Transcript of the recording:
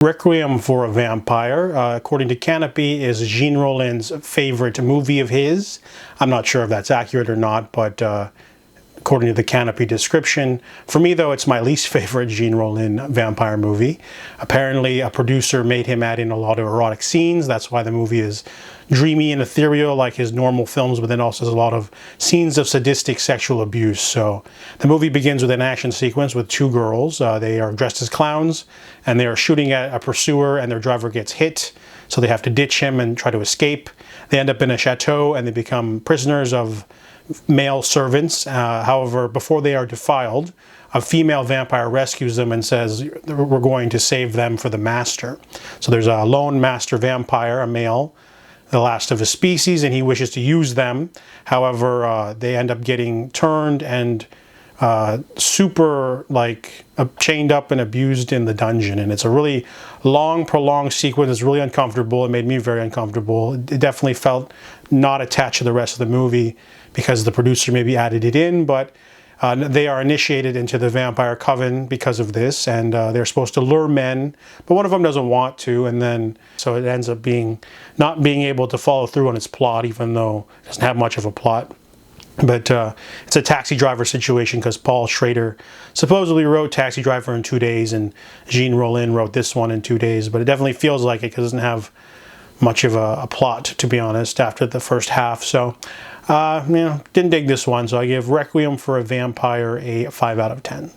Requiem for a Vampire, according to Canopy, is Jean Rollins' favorite movie of his. I'm not sure if that's accurate or not, but according to the Canopy description. For me, though, it's my least favorite Jean Rollin vampire movie. Apparently, a producer made him add in a lot of erotic scenes. That's why the movie is dreamy and ethereal like his normal films, but then also has a lot of scenes of sadistic sexual abuse. So the movie begins with an action sequence with two girls. They are dressed as clowns, and they are shooting at a pursuer, and their driver gets hit. So they have to ditch him and try to escape. They end up in a chateau, and they become prisoners of male servants. However, before they are defiled, a female vampire rescues them and says, we're going to save them for the master. So there's a lone master vampire, a male, the last of his species, and he wishes to use them. However, they end up getting turned and super chained up and abused in the dungeon. And it's a really long, prolonged sequence. It's really uncomfortable. It made me very uncomfortable. It definitely felt not attached to the rest of the movie because the producer maybe added it in, but they are initiated into the vampire coven because of this, and they're supposed to lure men, but one of them doesn't want to, and then so it ends up not being able to follow through on its plot, even though it doesn't have much of a plot. But it's a Taxi Driver situation because Paul Schrader supposedly wrote Taxi Driver in 2 days, and Jean Rollin wrote this one in 2 days, but it definitely feels like it because it doesn't have much of a plot, to be honest, after the first half. So, didn't dig this one, so I give Requiem for a Vampire a 5 out of 10.